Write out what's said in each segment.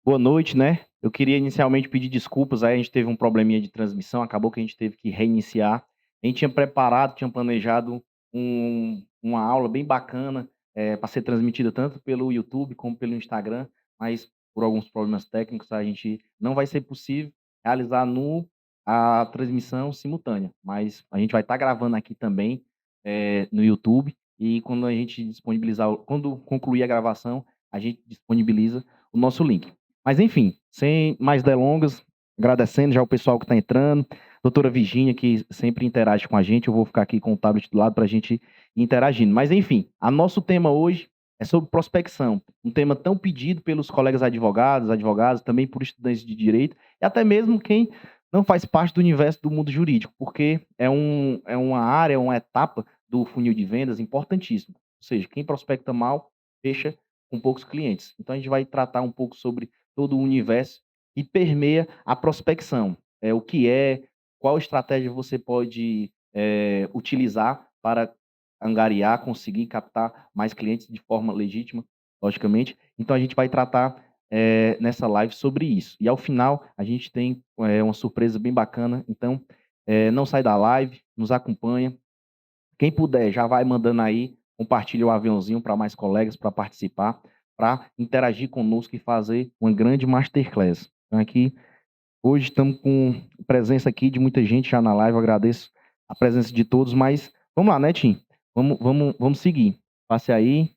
Boa noite, né? Eu queria inicialmente pedir desculpas, aí a gente teve um probleminha de transmissão, acabou que a gente teve que reiniciar. A gente tinha preparado, tinha planejado uma aula bem bacana para ser transmitida tanto pelo YouTube como pelo Instagram, mas por alguns problemas técnicos a gente não vai ser possível realizar a transmissão simultânea. Mas a gente vai estar gravando aqui também no YouTube e quando a gente disponibilizar, quando concluir a gravação, a gente disponibiliza o nosso link. Mas enfim, sem mais delongas, agradecendo já o pessoal que está entrando, doutora Virgínia, que sempre interage com a gente, eu vou ficar aqui com o tablet do lado para a gente ir interagindo. Mas enfim, o nosso tema hoje é sobre prospecção, um tema tão pedido pelos colegas advogados, também por estudantes de direito, e até mesmo quem não faz parte do universo do mundo jurídico, porque é uma área, uma etapa do funil de vendas importantíssima. Ou seja, quem prospecta mal, fecha com poucos clientes. Então a gente vai tratar um pouco sobre todo o universo e permeia a prospecção. O que é, qual estratégia você pode utilizar para angariar, conseguir captar mais clientes de forma legítima, logicamente. Então a gente vai tratar nessa live sobre isso. E ao final a gente tem uma surpresa bem bacana. Então não sai da live, nos acompanha. Quem puder, já vai mandando aí, compartilha o aviãozinho para mais colegas para participar, para interagir conosco e fazer uma grande masterclass. Então, aqui, hoje estamos com presença aqui de muita gente já na live, eu agradeço a presença de todos, mas vamos lá, né, Tim? Vamos seguir. Passe aí,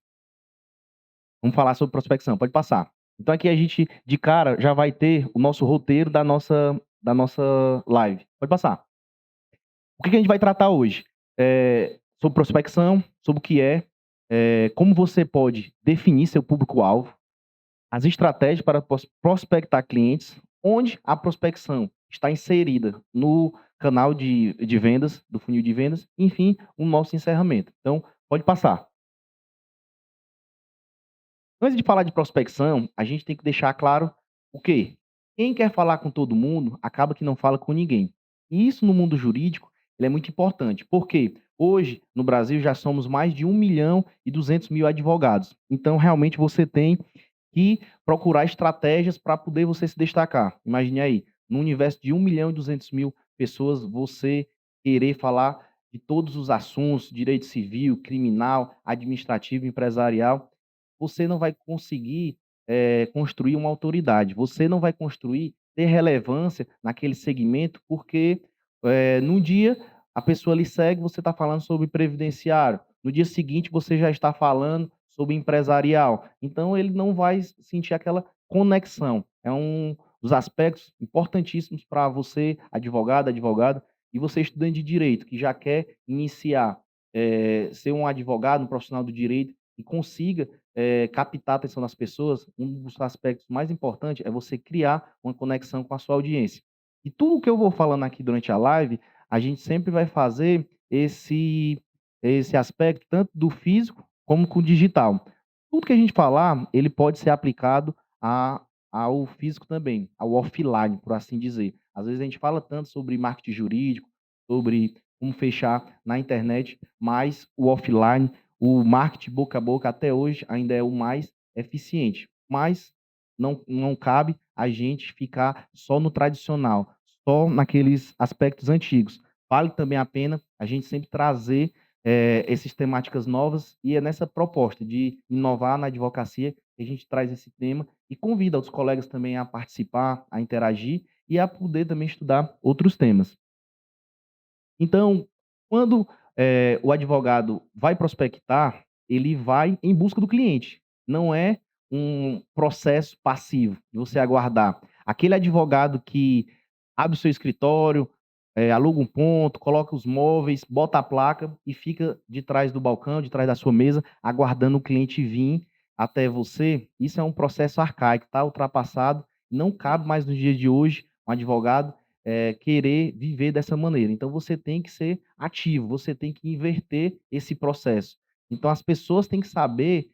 vamos falar sobre prospecção, pode passar. Então, aqui a gente, de cara, já vai ter o nosso roteiro da nossa live. Pode passar. O que a gente vai tratar hoje? Sobre prospecção, sobre o que como você pode definir seu público-alvo, as estratégias para prospectar clientes, onde a prospecção está inserida no canal de vendas, do funil de vendas, enfim, o nosso encerramento. Então, pode passar. Antes de falar de prospecção, a gente tem que deixar claro o quê? Quem quer falar com todo mundo, acaba que não fala com ninguém. E isso no mundo jurídico, ele é muito importante. Por quê? Hoje, no Brasil, já somos mais de 1.200.000 advogados. Então, realmente, você tem que procurar estratégias para poder você se destacar. Imagine aí, no universo de 1.200.000 pessoas, você querer falar de todos os assuntos, direito civil, criminal, administrativo, empresarial, você não vai conseguir construir uma autoridade, você não vai construir, ter relevância naquele segmento, porque num dia a pessoa lhe segue, você está falando sobre previdenciário, no dia seguinte você já está falando sobre empresarial, então ele não vai sentir aquela conexão. É um dos aspectos importantíssimos para você, advogado, e você estudante de direito, que já quer iniciar, ser um advogado, um profissional do direito, e consiga captar a atenção das pessoas, um dos aspectos mais importantes é você criar uma conexão com a sua audiência. E tudo que eu vou falando aqui durante a live, a gente sempre vai fazer esse aspecto tanto do físico como com o digital. Tudo que a gente falar, ele pode ser aplicado ao físico também, ao offline, por assim dizer. Às vezes a gente fala tanto sobre marketing jurídico, sobre como fechar na internet, mas o offline, o marketing boca a boca até hoje ainda é o mais eficiente, mas não cabe a gente ficar só no tradicional, só naqueles aspectos antigos. Vale também a pena a gente sempre trazer essas temáticas novas e é nessa proposta de inovar na advocacia que a gente traz esse tema e convida os colegas também a participar, a interagir e a poder também estudar outros temas. Então, quando o advogado vai prospectar, ele vai em busca do cliente. Não é um processo passivo de você aguardar. Aquele advogado que abre o seu escritório, aluga um ponto, coloca os móveis, bota a placa e fica de trás do balcão, de trás da sua mesa, aguardando o cliente vir até você, isso é um processo arcaico, está ultrapassado, não cabe mais nos dias de hoje um advogado querer viver dessa maneira. Então, você tem que ser ativo, você tem que inverter esse processo. Então, as pessoas têm que saber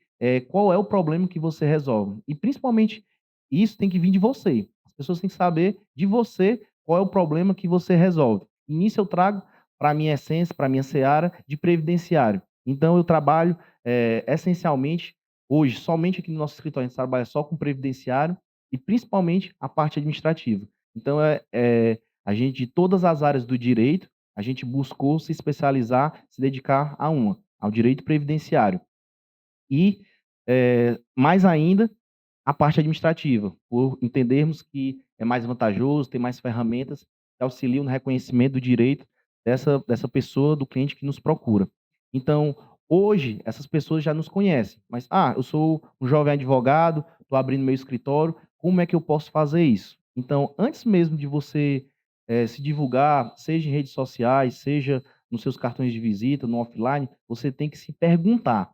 qual é o problema que você resolve. E, principalmente, isso tem que vir de você. As pessoas têm que saber de você qual é o problema que você resolve. E nisso eu trago para a minha essência, para a minha seara de previdenciário. Então, eu trabalho essencialmente, hoje, somente aqui no nosso escritório, a gente trabalha só com previdenciário e principalmente a parte administrativa. Então, a gente, de todas as áreas do direito, a gente buscou se especializar, se dedicar a uma, ao direito previdenciário. E, mais ainda, a parte administrativa, por entendermos que é mais vantajoso, tem mais ferramentas que auxiliam no reconhecimento do direito dessa pessoa, do cliente que nos procura. Então, hoje, essas pessoas já nos conhecem, mas, eu sou um jovem advogado, estou abrindo meu escritório, como é que eu posso fazer isso? Então, antes mesmo de você se divulgar, seja em redes sociais, seja nos seus cartões de visita, no offline, você tem que se perguntar: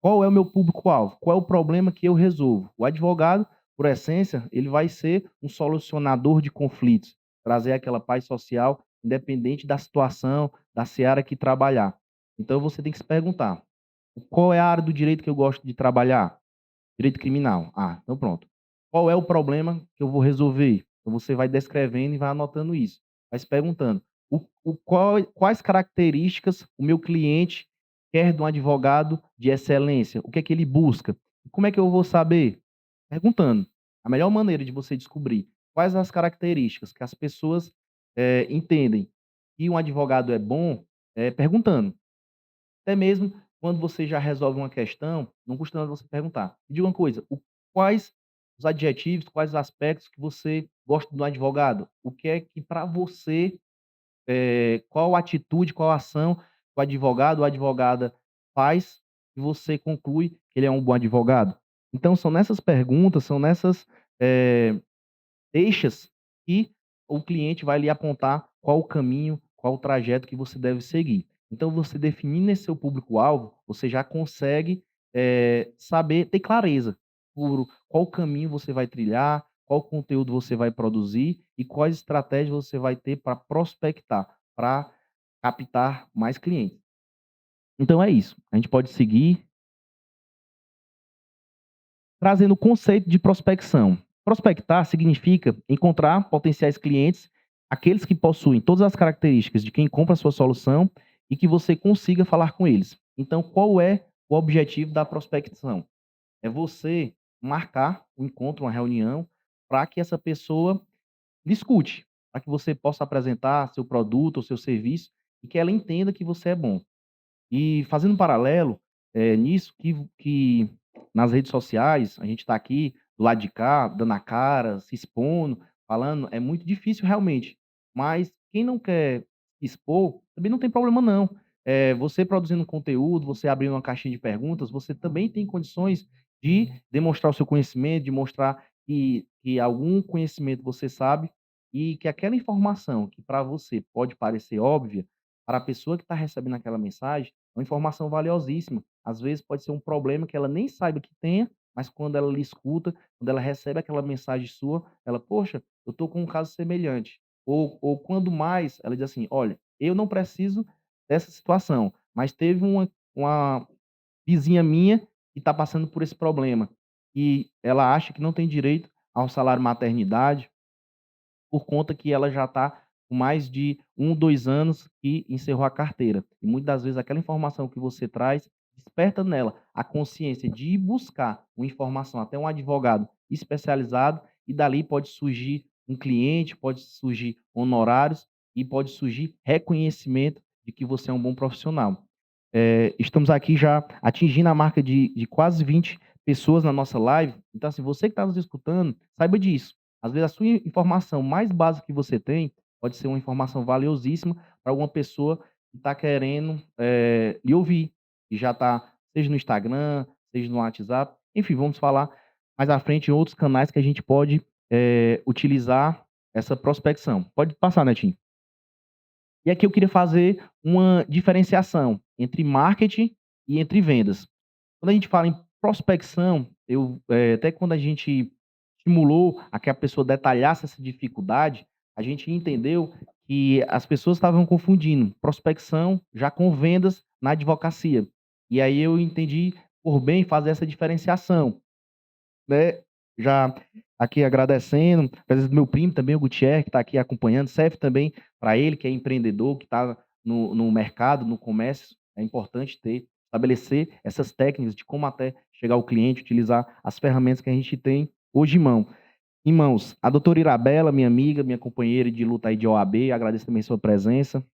qual é o meu público-alvo? Qual é o problema que eu resolvo? O advogado, por essência, ele vai ser um solucionador de conflitos, trazer aquela paz social, independente da situação, da seara que trabalhar. Então você tem que se perguntar: qual é a área do direito que eu gosto de trabalhar? Direito criminal. Então pronto. Qual é o problema que eu vou resolver? Então você vai descrevendo e vai anotando isso. Vai se perguntando: quais características o meu cliente quer de um advogado de excelência? O que é que ele busca? Como é que eu vou saber? Perguntando. A melhor maneira de você descobrir quais as características que as pessoas entendem que um advogado é bom é perguntando. Até mesmo quando você já resolve uma questão, não custa nada você perguntar: "Me diga uma coisa, quais os adjetivos, quais os aspectos que você gosta do advogado? O que é que para você, qual atitude, qual ação que o advogado ou a advogada faz e você conclui que ele é um bom advogado?". Então são nessas perguntas, são nessas, eh deixas que o cliente vai lhe apontar qual o caminho, qual o trajeto que você deve seguir. Então você definindo esse seu público-alvo, você já consegue, saber ter clareza por qual caminho você vai trilhar, qual conteúdo você vai produzir e quais estratégias você vai ter para prospectar, para captar mais clientes. Então é isso, a gente pode seguir trazendo o conceito de prospecção. Prospectar significa encontrar potenciais clientes, aqueles que possuem todas as características de quem compra a sua solução e que você consiga falar com eles. Então, qual é o objetivo da prospecção? É você marcar um encontro, uma reunião, para que essa pessoa lhe escute, para que você possa apresentar seu produto ou seu serviço e que ela entenda que você é bom. E fazendo um paralelo, nisso que nas redes sociais, a gente está aqui do lado de cá, dando a cara, se expondo, falando, é muito difícil realmente. Mas quem não quer se expor, também não tem problema não. Você produzindo conteúdo, você abrindo uma caixinha de perguntas, você também tem condições de demonstrar o seu conhecimento, de mostrar que algum conhecimento você sabe e que aquela informação que para você pode parecer óbvia, para a pessoa que está recebendo aquela mensagem, uma informação valiosíssima. Às vezes pode ser um problema que ela nem saiba que tenha, mas quando ela lhe escuta, quando ela recebe aquela mensagem sua, ela: "Poxa, eu estou com um caso semelhante". Ou quando mais, ela diz assim: "Olha, eu não preciso dessa situação, mas teve uma vizinha minha que está passando por esse problema, e ela acha que não tem direito ao salário maternidade, por conta que ela já está com mais de 2 anos que encerrou a carteira. E muitas das vezes aquela informação que você traz desperta nela a consciência de ir buscar uma informação até um advogado especializado e dali pode surgir um cliente, pode surgir honorários e pode surgir reconhecimento de que você é um bom profissional. Estamos aqui já atingindo a marca de quase 20 pessoas na nossa live, então assim, você que está nos escutando, saiba disso. Às vezes a sua informação mais básica que você tem, pode ser uma informação valiosíssima para alguma pessoa que está querendo, lhe ouvir, e já está seja no Instagram, seja no WhatsApp, enfim, vamos falar mais à frente em outros canais que a gente pode, utilizar essa prospecção. Pode passar, Netinho. E aqui eu queria fazer uma diferenciação entre marketing e entre vendas. Quando a gente fala em prospecção, até quando a gente estimulou a que a pessoa detalhasse essa dificuldade, a gente entendeu que as pessoas estavam confundindo prospecção já com vendas na advocacia. E aí eu entendi por bem fazer essa diferenciação, né, já aqui agradecendo, a presença do meu primo também, o Gutierre, que está aqui acompanhando, serve também para ele que é empreendedor, que está no mercado, no comércio, é importante estabelecer essas técnicas de como até chegar ao cliente, utilizar as ferramentas que a gente tem hoje em mão. Irmãos, a doutora Irabela, minha amiga, minha companheira de luta aí de OAB, agradeço também sua presença.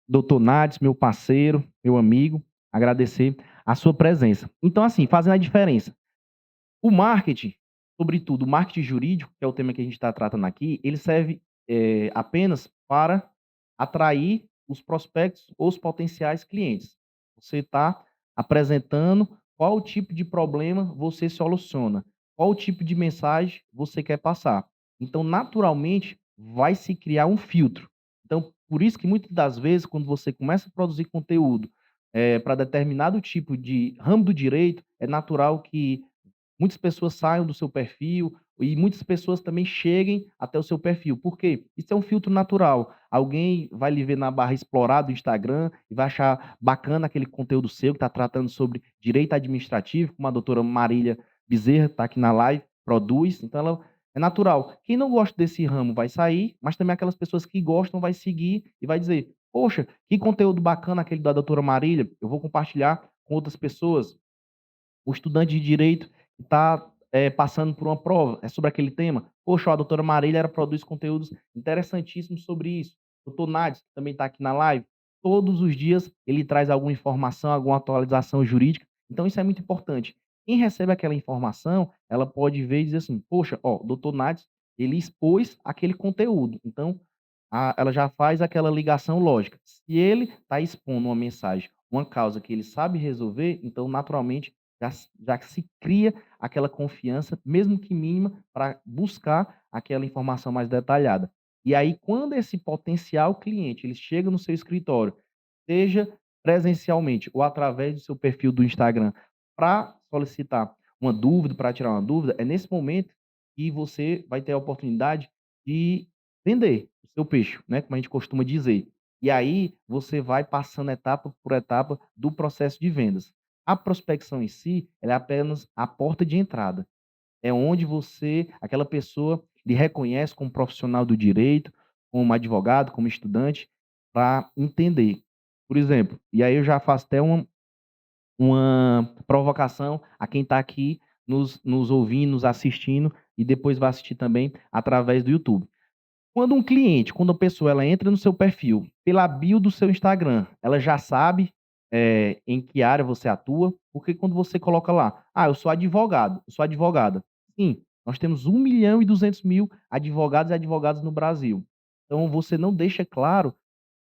Doutor Nades, meu parceiro, meu amigo, agradecer a sua presença. Então, assim, fazendo a diferença. O marketing, sobretudo o marketing jurídico, que é o tema que a gente está tratando aqui, ele serve apenas para atrair os prospectos ou os potenciais clientes. Você está apresentando qual o tipo de problema você soluciona, qual o tipo de mensagem você quer passar. Então, naturalmente, vai se criar um filtro. Então, por isso que muitas das vezes, quando você começa a produzir conteúdo para determinado tipo de ramo do direito, é natural que muitas pessoas saiam do seu perfil e muitas pessoas também cheguem até o seu perfil. Por quê? Isso é um filtro natural. Alguém vai lhe ver na barra explorar do Instagram e vai achar bacana aquele conteúdo seu que está tratando sobre direito administrativo, como a doutora Marília Bezerra está aqui na live, produz. Então, ela é natural. Quem não gosta desse ramo vai sair, mas também aquelas pessoas que gostam vai seguir e vai dizer: poxa, que conteúdo bacana aquele da doutora Marília, eu vou compartilhar com outras pessoas. O estudante de direito está passando por uma prova, é sobre aquele tema. Poxa, a doutora Marília ela produz conteúdos interessantíssimos sobre isso. O doutor Nades, que também está aqui na live, todos os dias ele traz alguma informação, alguma atualização jurídica. Então, isso é muito importante. Quem recebe aquela informação, ela pode ver e dizer assim: poxa, ó, o doutor Nades, ele expôs aquele conteúdo. Então, ela já faz aquela ligação lógica. Se ele está expondo uma mensagem, uma causa que ele sabe resolver, então, naturalmente, já se cria aquela confiança, mesmo que mínima, para buscar aquela informação mais detalhada. E aí, quando esse potencial cliente ele chega no seu escritório, seja presencialmente ou através do seu perfil do Instagram, para solicitar uma dúvida, para tirar uma dúvida, é nesse momento que você vai ter a oportunidade de vender o seu peixe, né, como a gente costuma dizer. E aí você vai passando etapa por etapa do processo de vendas. A prospecção em si, ela é apenas a porta de entrada. É onde você aquela pessoa lhe reconhece como profissional do direito, como advogado, como estudante, para entender. Por exemplo, e aí eu já faço até uma provocação a quem está aqui nos ouvindo, nos assistindo e depois vai assistir também através do YouTube. Quando a pessoa ela entra no seu perfil, pela bio do seu Instagram, ela já sabe, em que área você atua, porque quando você coloca lá: "Ah, eu sou advogado, eu sou advogada". Sim, nós temos 1.200.000 advogados e advogadas no Brasil. Então você não deixa claro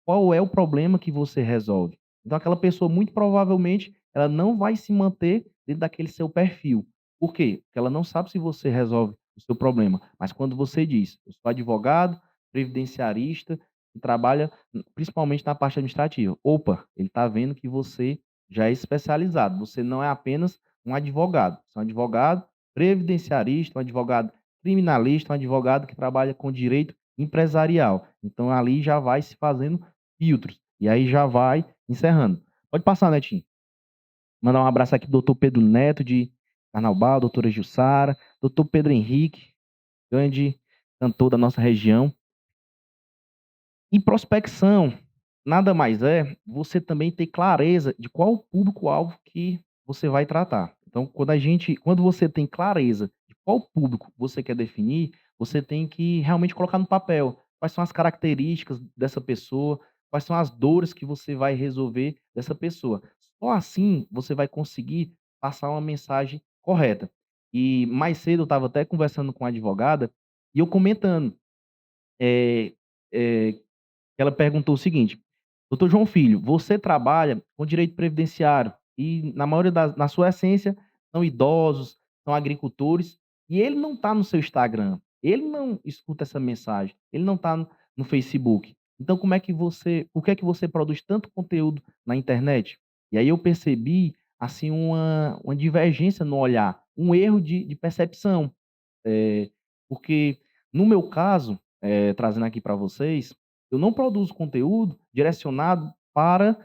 qual é o problema que você resolve. Então aquela pessoa muito provavelmente, ela não vai se manter dentro daquele seu perfil. Por quê? Porque ela não sabe se você resolve o seu problema. Mas quando você diz: "Eu sou advogado, previdenciarista e trabalha principalmente na parte administrativa". Opa, ele está vendo que você já é especializado, você não é apenas um advogado, você é um advogado previdenciarista, um advogado criminalista, um advogado que trabalha com direito empresarial. Então ali já vai se fazendo filtros. E aí já vai encerrando. Pode passar, Netinho. Mandar um abraço aqui pro doutor Pedro Neto de Carnaubal, doutora Jussara, doutor Pedro Henrique, grande cantor da nossa região. E prospecção, nada mais é você também ter clareza de qual o público-alvo que você vai tratar. Então, quando você tem clareza de qual público você quer definir, você tem que realmente colocar no papel quais são as características dessa pessoa, quais são as dores que você vai resolver dessa pessoa. Só assim você vai conseguir passar uma mensagem correta. E mais cedo eu estava até conversando com a advogada e eu comentando, eh eh ela perguntou o seguinte: "Doutor João Filho, você trabalha com direito previdenciário e na sua essência são idosos, são agricultores, e ele não está no seu Instagram, ele não escuta essa mensagem, ele não está no Facebook. Então como é que você por que é que você produz tanto conteúdo na internet?". E aí eu percebi, assim, uma divergência no olhar, um erro de percepção. Eh, Porque no meu caso, trazendo aqui para vocês, eu não produzo conteúdo direcionado para,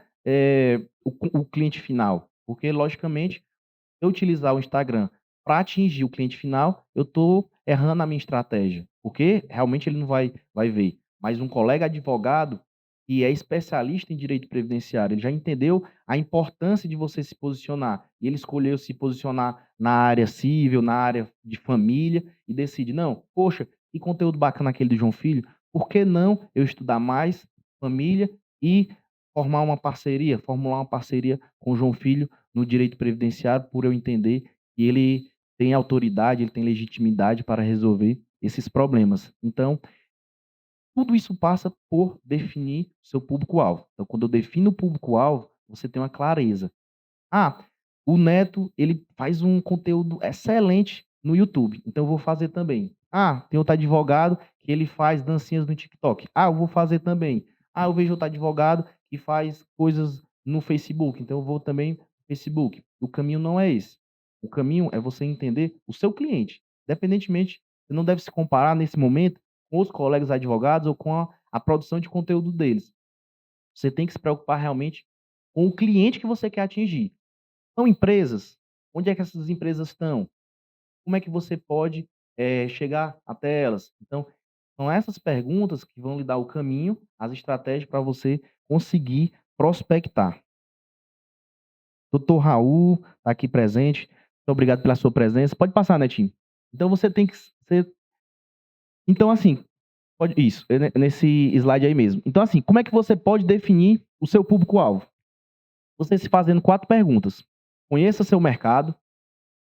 o cliente final, porque logicamente, se eu utilizar o Instagram para atingir o cliente final, eu estou errando a minha estratégia, porque realmente ele não vai ver. Mas um colega advogado que é especialista em direito previdenciário, ele já entendeu a importância de você se posicionar, e ele escolheu se posicionar na área civil, na área de família, e decide: "Não, poxa, que conteúdo bacana aquele do João Filho, por que não eu estudar mais família e formular uma parceria com o João Filho no direito previdenciário, por eu entender que ele tem autoridade, ele tem legitimidade para resolver esses problemas". Então, tudo isso passa por definir seu público-alvo. Então, quando eu defino o público-alvo, você tem uma clareza. Ah, o Neto, ele faz um conteúdo excelente no YouTube, então eu vou fazer também. Ah, tem outro advogado que ele faz dancinhas no TikTok. Ah, eu vou fazer também. Ah, eu vejo outro advogado que faz coisas no Facebook, então eu vou também no Facebook. O caminho não é esse. O caminho é você entender o seu cliente. Independentemente, você não deve se comparar nesse momento com os colegas advogados ou com a produção de conteúdo deles. Você tem que se preocupar realmente com o cliente que você quer atingir. São empresas? Onde é que essas empresas estão? Como é que você pode, chegar até elas? Então, são essas perguntas que vão lhe dar o caminho, as estratégias para você conseguir prospectar. Doutor Raul está aqui presente, muito obrigado pela sua presença. Pode passar, Netinho. Então você tem que ser então assim, pode isso, é nesse slide aí mesmo. Então assim, como é que você pode definir o seu público-alvo? Você se fazendo 4 perguntas. Conheça seu mercado.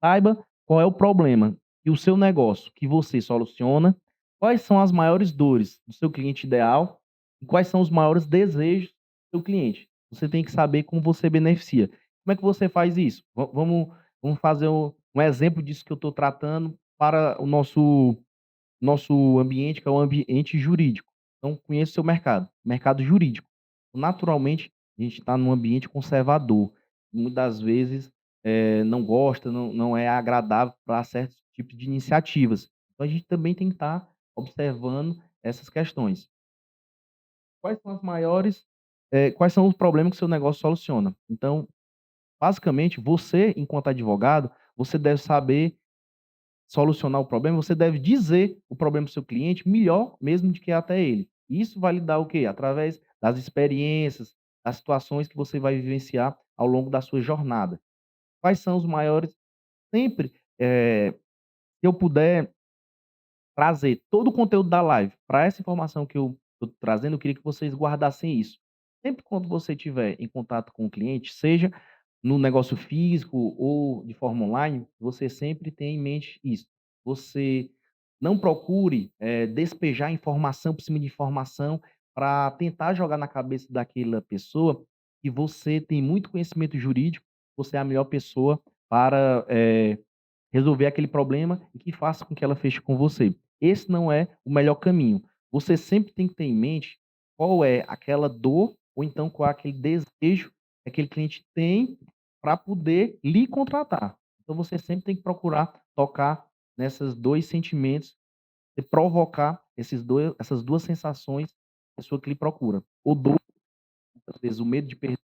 Saiba qual é o problema que o seu negócio que você soluciona, quais são as maiores dores do seu cliente ideal e quais são os maiores desejos do seu cliente. Você tem que saber como você beneficia. Como é que você faz isso? Vamos fazer um exemplo disso que eu estou tratando para o nosso ambiente, que é o ambiente jurídico. Então, conheça o seu mercado, mercado jurídico. Naturalmente, a gente está num ambiente conservador. Muitas das vezes, não gosta, não é agradável para certos tipos de iniciativas. Então, a gente também tem que estar observando essas questões. Quais são as maiores, quais são os problemas que o seu negócio soluciona? Então, basicamente, você, enquanto advogado, você deve saber solucionar o problema, você deve dizer o problema para o seu cliente melhor mesmo do que até ele. Isso vai lhe dar o quê? Através das experiências, das situações que você vai vivenciar ao longo da sua jornada. Quais são os maiores sempre, se eu puder trazer todo o conteúdo da live para essa informação que eu estou trazendo, eu queria que vocês guardassem isso. Sempre quando você estiver em contato com o cliente, seja no negócio físico ou de forma online, você sempre tem em mente isso. Você não procure, despejar informação por cima de informação para tentar jogar na cabeça daquela pessoa que você tem muito conhecimento jurídico, você é a melhor pessoa para, resolver aquele problema e que faça com que ela feche com você. Esse não é o melhor caminho. Você sempre tem que ter em mente qual é aquela dor ou então qual é aquele desejo que aquele cliente tem para poder lhe contratar. Então você sempre tem que procurar tocar nesses 2 sentimentos e provocar essas 2 sensações da pessoa que lhe procura. O dor, muitas vezes o medo de perder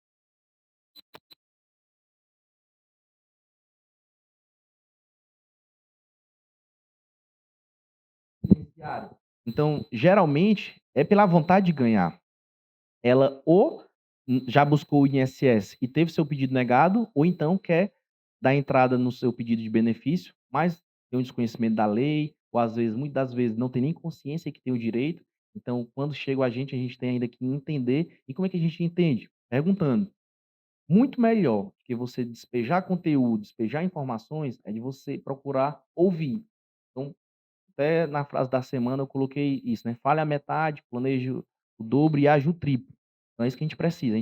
o beneficiário. Então, geralmente, é pela vontade de ganhar. Ela ou já buscou o INSS e teve seu pedido negado, ou então quer dar entrada no seu pedido de benefício, mas tem um desconhecimento da lei, ou às vezes, muitas das vezes, não tem nem consciência que tem o direito. Então, quando chega a gente tem ainda que entender. E como é que a gente entende? Perguntando. Muito melhor que você despejar conteúdo, despejar informações, é de você procurar ouvir. Então, até na frase da semana eu coloquei isso, né, fale a metade, planeje o dobro e aja o triplo. Então é isso que a gente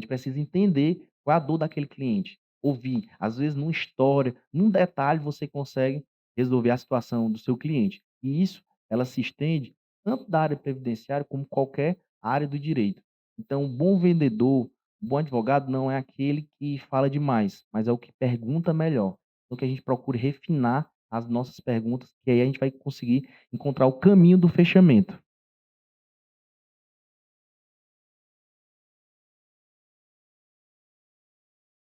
precisa entender qual é a dor daquele cliente, ouvir. Às vezes numa história, num detalhe você consegue resolver a situação do seu cliente. E isso, ela se estende tanto da área previdenciária como qualquer área do direito. Então um bom vendedor, um bom advogado não é aquele que fala demais, mas é o que pergunta melhor. Então que a gente procure refinar as nossas perguntas, que aí a gente vai conseguir encontrar o caminho do fechamento.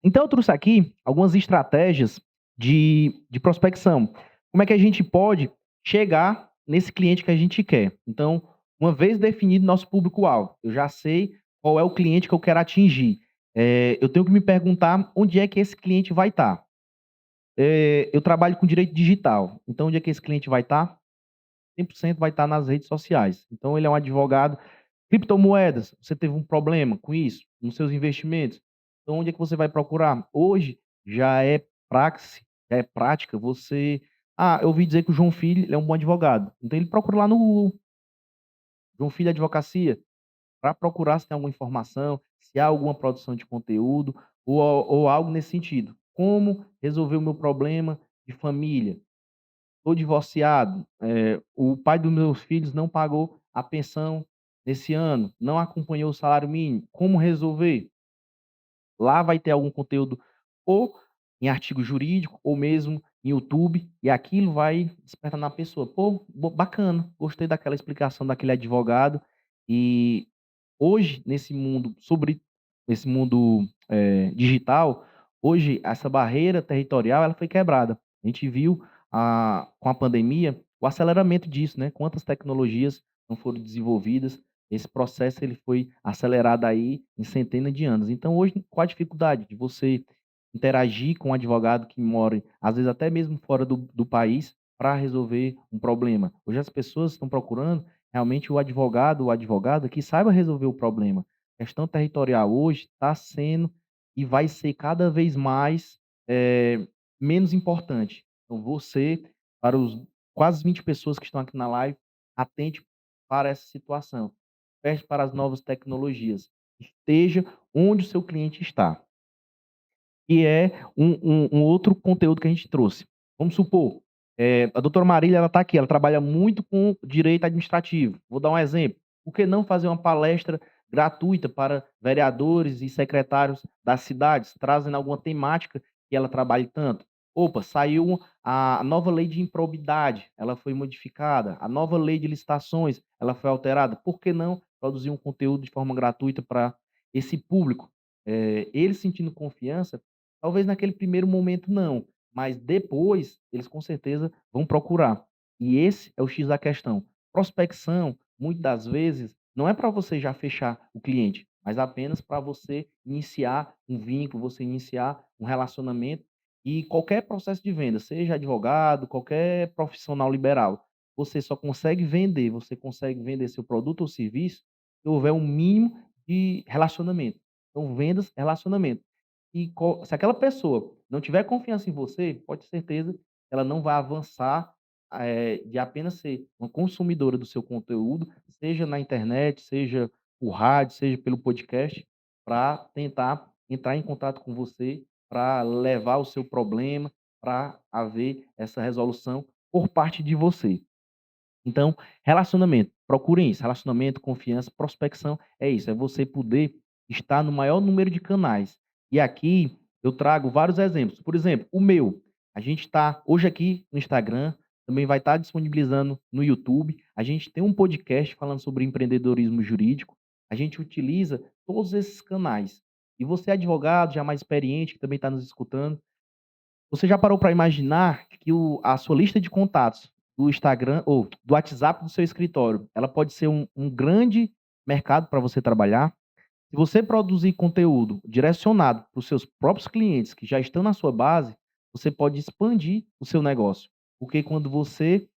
Então eu trouxe aqui algumas estratégias de prospecção. Como é que a gente pode chegar nesse cliente que a gente quer? Então, uma vez definido nosso público-alvo, eu já sei qual é o cliente que eu quero atingir. Eu tenho que me perguntar onde é que esse cliente vai estar. Eu trabalho com direito digital, então onde é que esse cliente vai estar? 100% vai estar nas redes sociais. Então ele é um advogado. Criptomoedas, você teve um problema com isso, nos seus investimentos, então onde é que você vai procurar? Hoje já é praxe, já é prática você: "Ah, eu ouvi dizer que o João Filho, ele é um bom advogado", então ele procura lá no Google, João Filho Advocacia, para procurar se tem alguma informação, se há alguma produção de conteúdo ou algo nesse sentido. Como resolver o meu problema de família? Estou divorciado, o pai dos meus filhos não pagou a pensão nesse ano, não acompanhou o salário mínimo, como resolver? Lá vai ter algum conteúdo ou em artigo jurídico ou mesmo em YouTube, e aquilo vai despertar na pessoa: "Pô, bacana, gostei daquela explicação daquele advogado". E hoje, nesse mundo, digital, hoje essa barreira territorial ela foi quebrada. A gente viu, com a pandemia, o aceleramento disso, né, quantas tecnologias não foram desenvolvidas, esse processo ele foi acelerado aí em centenas de anos. Então hoje, qual a dificuldade de você interagir com um advogado que mora, às vezes até mesmo fora do país, para resolver um problema? Hoje as pessoas estão procurando realmente o advogado ou advogada que saiba resolver o problema. A questão territorial hoje está sendo e vai ser cada vez mais, menos importante. Então você, para os quase 20 pessoas que estão aqui na live, atente para essa situação. Peste para as novas tecnologias. Esteja onde o seu cliente está. E é um outro conteúdo que a gente trouxe. Vamos supor, a doutora Marília, ela está aqui, ela trabalha muito com direito administrativo. Vou dar um exemplo, por que não fazer uma palestra gratuita para vereadores e secretários das cidades, trazendo alguma temática que ela trabalhe tanto? Opa, saiu a nova lei de improbidade, ela foi modificada, a nova lei de licitações, ela foi alterada, por que não produzir um conteúdo de forma gratuita para esse público? Ele sentindo confiança. Talvez naquele primeiro momento não, mas depois eles com certeza vão procurar. E esse é o X da questão. Prospecção, muitas das vezes, não é para você já fechar o cliente, mas apenas para você iniciar um vínculo, você iniciar um relacionamento e qualquer processo de venda, seja advogado, qualquer profissional liberal, você só consegue vender, você consegue vender seu produto ou serviço se houver um mínimo de relacionamento. Então, vendas, relacionamento. E se aquela pessoa não tiver confiança em você, pode ter certeza que ela não vai avançar, de apenas ser uma consumidora do seu conteúdo, seja na internet, seja por rádio, seja pelo podcast, para tentar entrar em contato com você, para levar o seu problema, para haver essa resolução por parte de você. Então, relacionamento, procurem isso, relacionamento, confiança, prospecção, é isso, é você poder estar no maior número de canais. E aqui eu trago vários exemplos. Por exemplo, o meu, a gente está hoje aqui no Instagram, também vai estar disponibilizando no YouTube. A gente tem um podcast falando sobre empreendedorismo jurídico. A gente utiliza todos esses canais. E você, advogado, já mais experiente, que também está nos escutando, você já parou para imaginar que a sua lista de contatos do Instagram ou do WhatsApp do seu escritório, ela pode ser um grande mercado para você trabalhar? Se você produzir conteúdo direcionado para os seus próprios clientes que já estão na sua base, você pode expandir o seu negócio. Porque quando você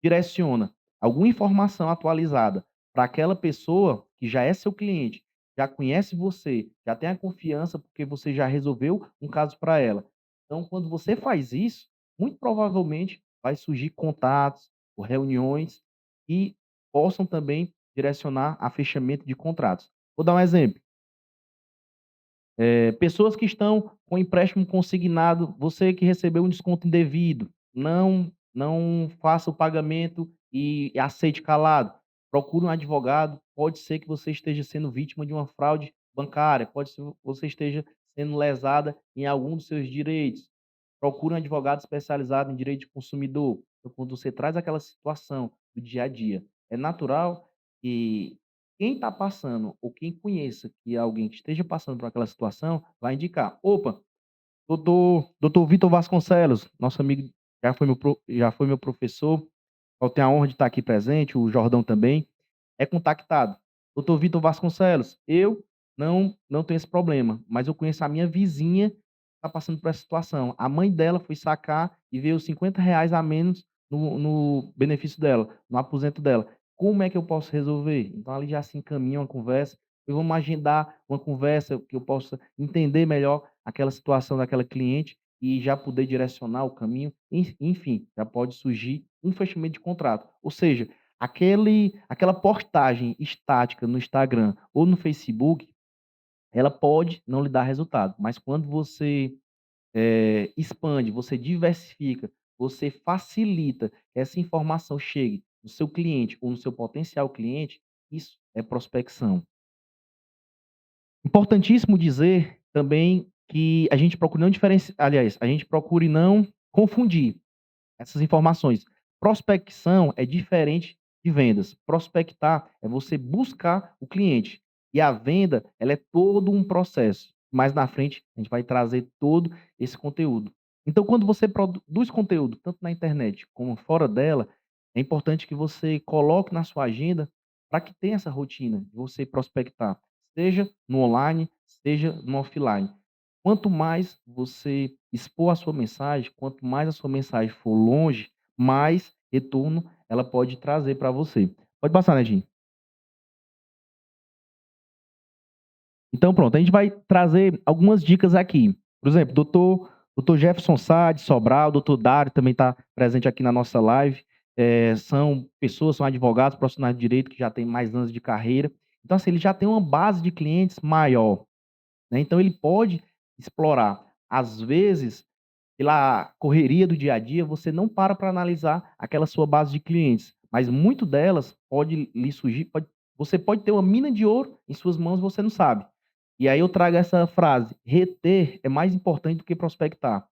direciona alguma informação atualizada para aquela pessoa que já é seu cliente, já conhece você, já tem a confiança porque você já resolveu um caso para ela. Então, quando você faz isso, muito provavelmente vai surgir contatos ou reuniões que possam também direcionar a fechamento de contratos. Vou dar um exemplo. Pessoas que estão com empréstimo consignado, você que recebeu um desconto indevido, não faça o pagamento e aceite calado. Procure um advogado, pode ser que você esteja sendo vítima de uma fraude bancária, pode ser que você esteja sendo lesada em algum dos seus direitos. Procure um advogado especializado em direito de consumidor. Então, quando você traz aquela situação do dia a dia, é natural que quem está passando ou quem conheça que é alguém que esteja passando por aquela situação, vai indicar: "Opa, doutor Vitor Vasconcelos, nosso amigo, já foi meu professor, eu tenho a honra de estar aqui presente, o Jordão também, é contactado. Doutor Vitor Vasconcelos, eu não tem esse problema, mas eu conheço a minha vizinha que está passando por essa situação. A mãe dela foi sacar e veio R$ 50 a menos no benefício dela, no aposento dela. Como é que eu posso resolver? Então ali já se encaminha uma conversa, e vamos agendar uma conversa que eu possa entender melhor aquela situação daquela cliente e já poder direcionar o caminho, enfim, já pode surgir um fechamento de contrato. Ou seja, aquela postagem estática no Instagram ou no Facebook, ela pode não lhe dar resultado, mas quando você, expande, você diversifica, você facilita que essa informação chegue no seu cliente ou no seu potencial cliente, isso é prospecção. Importantíssimo dizer também que a gente procure não diferenci aliás, a gente procure não confundir essas informações. Prospecção é diferente de vendas. Prospectar é você buscar o cliente. E a venda, ela é todo um processo. Mais na frente, a gente vai trazer todo esse conteúdo. Então, quando você produz conteúdo, tanto na internet como fora dela, é importante que você coloque na sua agenda para que tenha essa rotina de você prospectar, seja no online, seja no offline. Quanto mais você expor a sua mensagem, quanto mais a sua mensagem for longe, mais retorno ela pode trazer para você. Pode passar, Nedinho. Então pronto, a gente vai trazer algumas dicas aqui. Por exemplo, doutor Jefferson Sá de Sobral, doutor Dário também está presente aqui na nossa live. São pessoas, são advogados, profissionais de direito que já têm mais anos de carreira. Então, assim, ele já tem uma base de clientes maior, né? Então ele pode explorar. Às vezes, pela correria do dia a dia, você não para analisar aquela sua base de clientes, mas muito delas pode lhe surgir, você pode ter uma mina de ouro em suas mãos, você não sabe. E aí eu trago essa frase: reter é mais importante do que prospectar.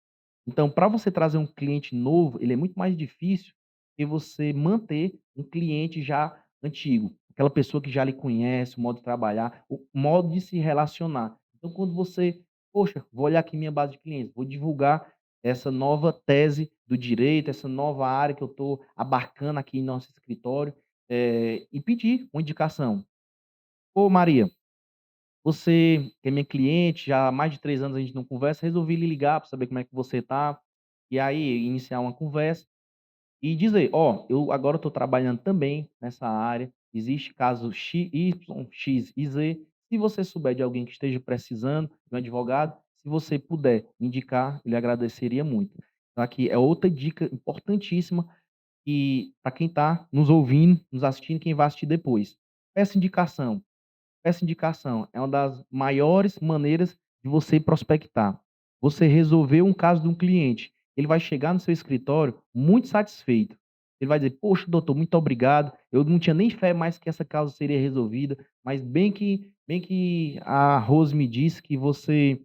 Então, para você trazer um cliente novo, ele é muito mais difícil que você manter um cliente já antigo, aquela pessoa que já lhe conhece, o modo de trabalhar, o modo de se relacionar. Então, quando você, poxa, vou olhar aqui minha base de clientes, vou divulgar essa nova tese do direito, essa nova área que eu estou abarcando aqui em nosso escritório, e pedir uma indicação. Ô Maria, você que é minha cliente, já há mais de 3 anos a gente não conversa, resolvi lhe ligar para saber como é que você está, e aí iniciar uma conversa e dizer: "Ó, eu agora estou trabalhando também nessa área, existe caso X e Z, se você souber de alguém que esteja precisando de um advogado, se você puder indicar, eu lhe agradeceria muito". Então aqui é outra dica importantíssima e para quem está nos ouvindo, nos assistindo, quem vai assistir depois. Peça indicação. Essa indicação é uma das maiores maneiras de você prospectar. Você resolveu um caso de um cliente, ele vai chegar no seu escritório muito satisfeito. Ele vai dizer: "Poxa, doutor, muito obrigado. Eu não tinha nem fé mais que essa causa seria resolvida, mas bem que a Rose me disse que você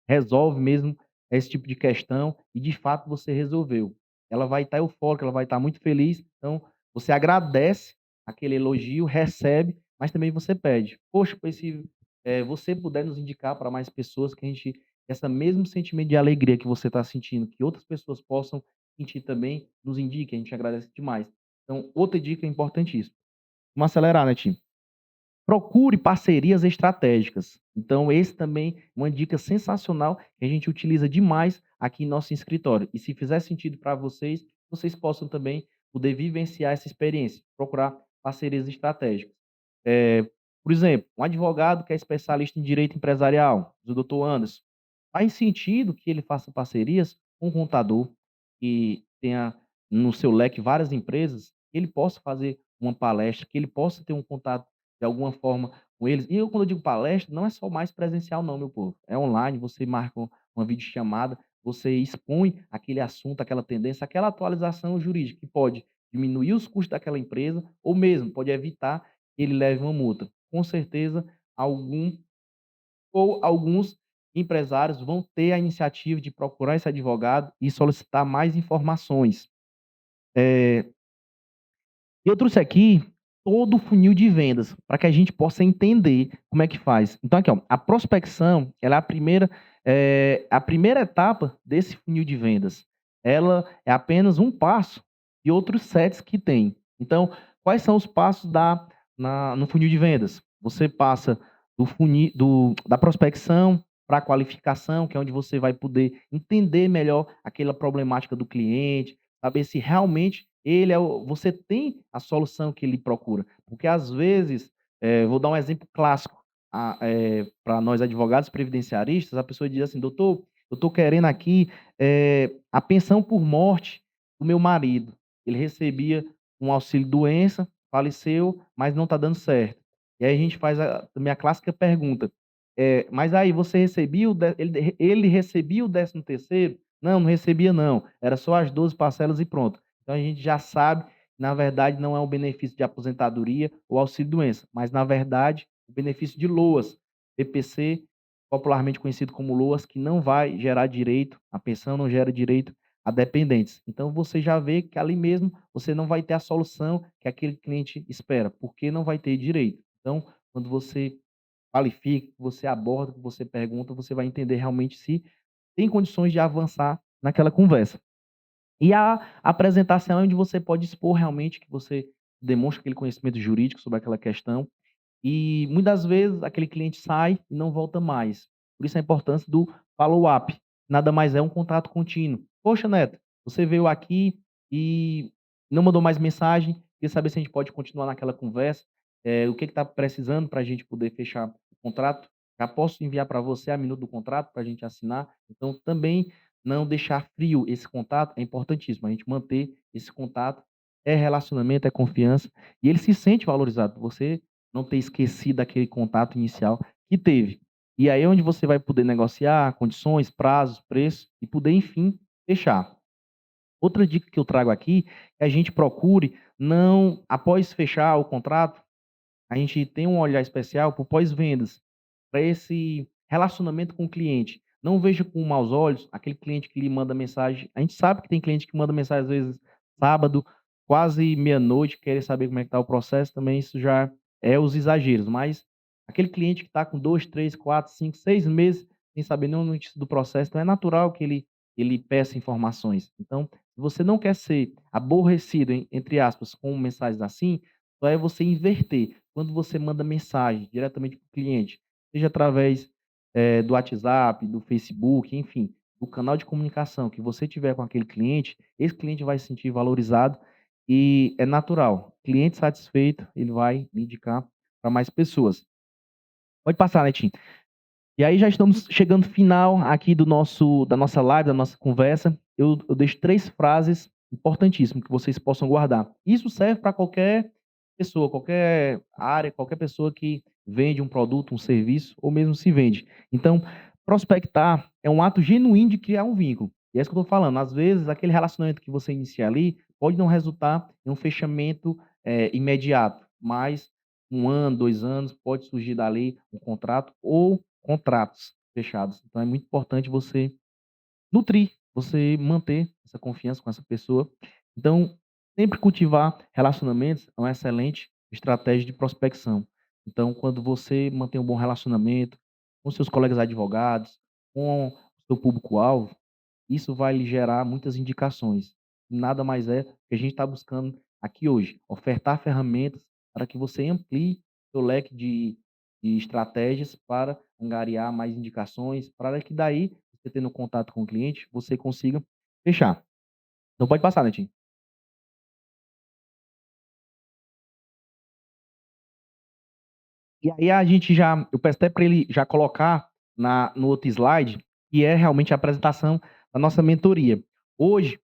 resolve mesmo esse tipo de questão e de fato você resolveu". Ela vai estar eufórica, ela vai estar muito feliz, então você agradece aquele elogio, recebe, mas também você pede: "Poxa, pois se, você puder nos indicar para mais pessoas, que a gente essa mesmo sentimento de alegria que você está sentindo, que outras pessoas possam sentir também, nos indique, a gente agradece demais". Então, outra dica importantíssima. Vamos acelerar, né, time. Procure parcerias estratégicas. Então, esse também é uma dica sensacional que a gente utiliza demais aqui em nosso escritório. E se fizer sentido para vocês, vocês possam também poder vivenciar essa experiência, procurar parcerias estratégicas. Por exemplo, um advogado que é especialista em direito empresarial, o doutor Anderson, faz sentido que ele faça parcerias com um contador que tenha no seu leque várias empresas, que ele possa fazer uma palestra, que ele possa ter um contato de alguma forma com eles. E eu, quando eu digo palestra, não é só mais presencial não, meu povo. É online, você marca uma videochamada, você expõe aquele assunto, aquela tendência, aquela atualização jurídica que pode diminuir os custos daquela empresa ou mesmo pode evitar que ele leve uma multa. Com certeza, algum ou alguns empresários vão ter a iniciativa de procurar esse advogado e solicitar mais informações. Eh eu trouxe aqui todo o funil de vendas, para que a gente possa entender como é que faz. Então aqui, ó, a prospecção, ela é a primeira etapa desse funil de vendas. Ela é apenas um passo e outros 7 que tem. Então, quais são os passos no funil de vendas? Você passa da prospecção para a qualificação, que é onde você vai poder entender melhor aquela problemática do cliente, saber se realmente você tem a solução que ele procura. Porque às vezes, vou dar um exemplo clássico, para nós advogados previdenciaristas, a pessoa diz assim: "Doutor, eu estou querendo aqui, a pensão por morte do meu marido. Ele recebia um auxílio-doença, faleceu, mas não está dando certo". E aí a gente faz também a clássica pergunta: "Mas aí você recebia o de ele recebia o 13º?" "Não, não recebia não, era só as 12 parcelas e pronto". Então a gente já sabe, na verdade não é um benefício de aposentadoria ou auxílio-doença, mas na verdade o benefício de LOAS, BPC, popularmente conhecido como LOAS, que não vai gerar direito, a pensão não gera direito a dependentes. Então você já vê que ali mesmo você não vai ter a solução que aquele cliente espera, porque não vai ter direito. Então, quando você qualifica, você aborda, você pergunta, você vai entender realmente se tem condições de avançar naquela conversa. E a apresentação é onde você pode expor realmente que você demonstra aquele conhecimento jurídico sobre aquela questão e muitas vezes aquele cliente sai e não volta mais. Por isso a importância do follow-up. Nada mais é um contato contínuo. "Poxa, Neto, você veio aqui e não mandou mais mensagem, queria saber se a gente pode continuar naquela conversa, o que está precisando para a gente poder fechar o contrato? Já posso enviar para você a minuta do contrato para a gente assinar?". Então também não deixar frio esse contato é importantíssimo, a gente manter esse contato, é relacionamento, é confiança, e ele se sente valorizado por você não ter esquecido aquele contato inicial que teve. E aí é onde você vai poder negociar condições, prazos, preços e poder, enfim, fechar. Outra dica que eu trago aqui é a gente procure não após fechar o contrato, a gente tem um olhar especial para o pós-vendas, para esse relacionamento com o cliente. Não veja com maus olhos aquele cliente que lhe manda mensagem. A gente sabe que tem cliente que manda mensagem, às vezes, sábado, quase meia-noite, querer saber como é que está o processo, também isso já é os exageros. Mas aquele cliente que está com 2, 3, 4, 5, 6 meses sem saber nenhuma notícia do processo, então é natural que ele peça informações. Então, se você não quer ser aborrecido, entre aspas, com mensagens assim, só é você inverter. Quando você manda mensagem diretamente para o cliente, seja através, do WhatsApp, do Facebook, enfim, do canal de comunicação que você tiver com aquele cliente, esse cliente vai se sentir valorizado e é natural. Cliente satisfeito, ele vai indicar para mais pessoas. Pode passar, Netinho. E aí já estamos chegando no final aqui do nosso da nossa live, da nossa conversa. Eu deixo 3 frases importantíssimas que vocês possam guardar. Isso serve para qualquer pessoa, qualquer área, qualquer pessoa que vende um produto, um serviço ou mesmo se vende. Então, prospectar é um ato genuíno de criar um vínculo. E é isso que eu estou falando. Às vezes, aquele relacionamento que você inicia ali pode não resultar em um fechamento, imediato, mas 1 ano, 2 anos, pode surgir dali um contrato ou contratos fechados. Então é muito importante você nutrir, você manter essa confiança com essa pessoa. Então, sempre cultivar relacionamentos é uma excelente estratégia de prospecção. Então, quando você mantém um bom relacionamento com seus colegas advogados, com o seu público-alvo, isso vai lhe gerar muitas indicações. Nada mais é que a gente está buscando aqui hoje, ofertar ferramentas para que você amplie seu leque de estratégias para angariar mais indicações, para que daí, você tendo contato com o cliente, você consiga fechar. Então pode passar, Netinho. E aí a gente já eu peço até para ele já colocar no outro slide, que é realmente a apresentação da nossa mentoria. Hoje,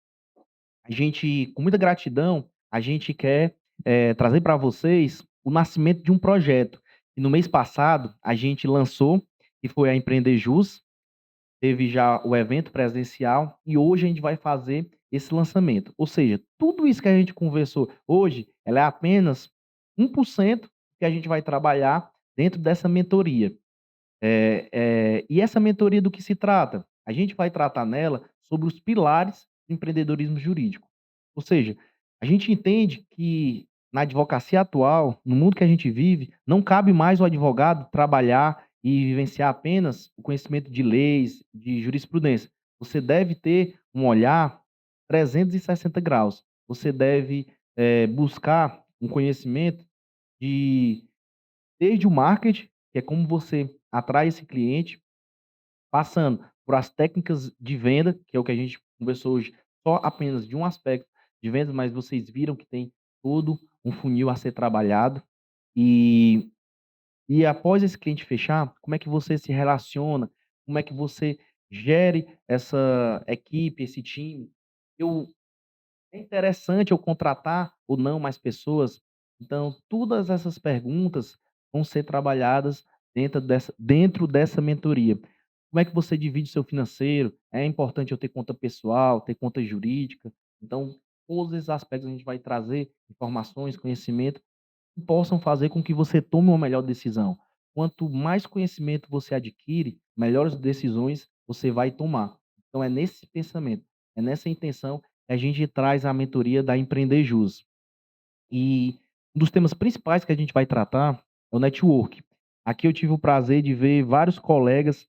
a gente, com muita gratidão, a gente quer, trazer para vocês o nascimento de um projeto. E no mês passado, a gente lançou, que foi a Empreender Jus, teve já o evento presencial e hoje a gente vai fazer esse lançamento. Ou seja, tudo isso que a gente conversou hoje, ela é apenas 1% que a gente vai trabalhar dentro dessa mentoria. E essa mentoria do que se trata? A gente vai tratar nela sobre os pilares do empreendedorismo jurídico. Ou seja, a gente entende que na advocacia atual, no mundo que a gente vive, não cabe mais o advogado trabalhar e vivenciar apenas o conhecimento de leis, de jurisprudência. Você deve ter um olhar 360 graus. Você deve, buscar um conhecimento de desde o marketing, que é como você atrai esse cliente, passando por as técnicas de venda, que é o que a gente conversou hoje, só apenas de um aspecto de vendas, mas vocês viram que tem todo um funil a ser trabalhado. E após esse cliente fechar, como é que você se relaciona, como é que você gere essa equipe, esse time. Eu É interessante eu contratar ou não mais pessoas? Então, todas essas perguntas vão ser trabalhadas dentro dessa mentoria. Como é que você divide seu financeiro? É importante eu ter conta pessoal, ter conta jurídica? Então, todos esses aspectos a gente vai trazer informações, conhecimento que possam fazer com que você tome uma melhor decisão. Quanto mais conhecimento você adquire, melhores decisões você vai tomar. Então é nesse pensamento, é nessa intenção que a gente traz a mentoria da Empreender Jus. E um dos temas principais que a gente vai tratar é o network. Aqui eu tive o prazer de ver vários colegas,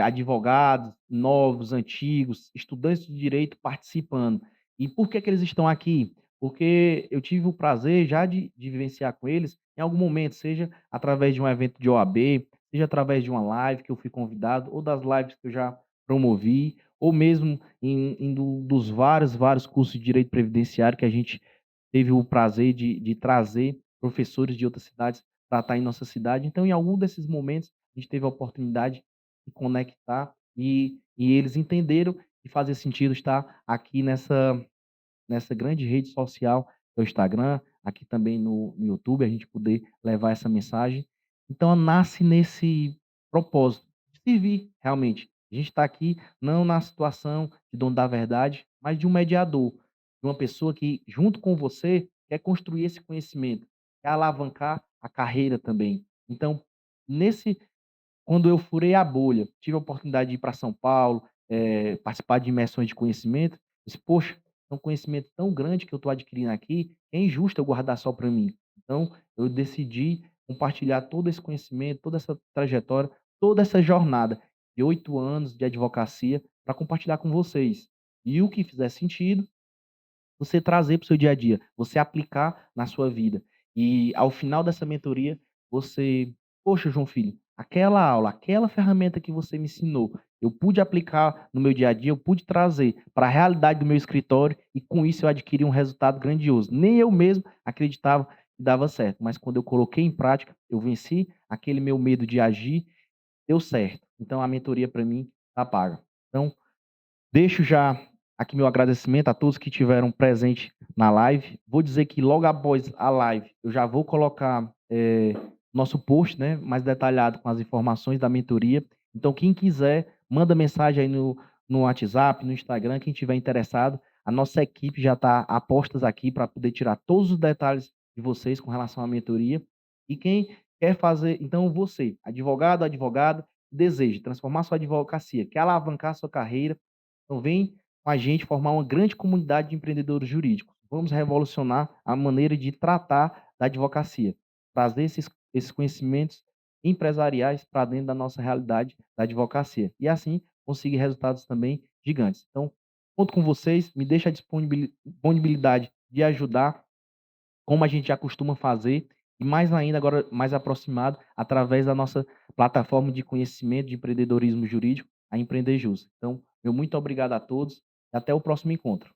advogados, novos, antigos, estudantes de direito participando. E por que que eles estão aqui? Porque eu tive o prazer já de vivenciar com eles em algum momento, seja através de um evento de OAB, seja através de uma live que eu fui convidado, ou das lives que eu já promovi, ou mesmo em dos vários cursos de direito previdenciário que a gente teve o prazer de trazer professores de outras cidades para estar em nossa cidade. Então, em algum desses momentos, a gente teve a oportunidade de conectar e eles entenderam que fazia sentido estar aqui nessa grande rede social, que é o Instagram, aqui também no YouTube, a gente poder levar essa mensagem. Então, nasce nesse propósito de servir, realmente. A gente está aqui não na situação de dono da verdade, mas de um mediador, de uma pessoa que, junto com você, quer construir esse conhecimento, quer alavancar a carreira também. Então, nesse quando eu furei a bolha, tive a oportunidade de ir para São Paulo, participar de imersões de conhecimento, disse: "Poxa, é um conhecimento tão grande que eu estou adquirindo aqui, é injusto eu guardar só para mim". Então, eu decidi compartilhar todo esse conhecimento, toda essa trajetória, toda essa jornada de 8 anos de advocacia para compartilhar com vocês. E o que fizer sentido, você trazer para o seu dia a dia, você aplicar na sua vida. E ao final dessa mentoria, você: "Poxa, João Filho, aquela aula, aquela ferramenta que você me ensinou, eu pude aplicar no meu dia a dia, eu pude trazer para a realidade do meu escritório e com isso eu adquiri um resultado grandioso". Nem eu mesmo acreditava que dava certo, mas quando eu coloquei em prática, eu venci aquele meu medo de agir, deu certo. Então a mentoria para mim está paga. Então deixo já aqui meu agradecimento a todos que tiveram presente na live. Vou dizer que logo após a live, eu já vou colocar, nosso post, né, mais detalhado com as informações da mentoria. Então quem quiser, manda mensagem aí no WhatsApp, no Instagram, quem tiver interessado. A nossa equipe já está a postas aqui para poder tirar todos os detalhes de vocês com relação à mentoria. E quem quer fazer então você, advogado, advogada, deseja transformar sua advocacia, quer alavancar sua carreira, então vem com a gente formar uma grande comunidade de empreendedores jurídicos. Vamos revolucionar a maneira de tratar da advocacia, trazer esses conhecimentos empresariais para dentro da nossa realidade da advocacia e assim conseguir resultados também gigantes. Então, conto com vocês, me deixa a disponibilidade de ajudar, como a gente já costuma fazer, e mais ainda agora mais aproximado através da nossa plataforma de conhecimento de empreendedorismo jurídico, a Empreender Jus. Então, meu muito obrigado a todos e até o próximo encontro.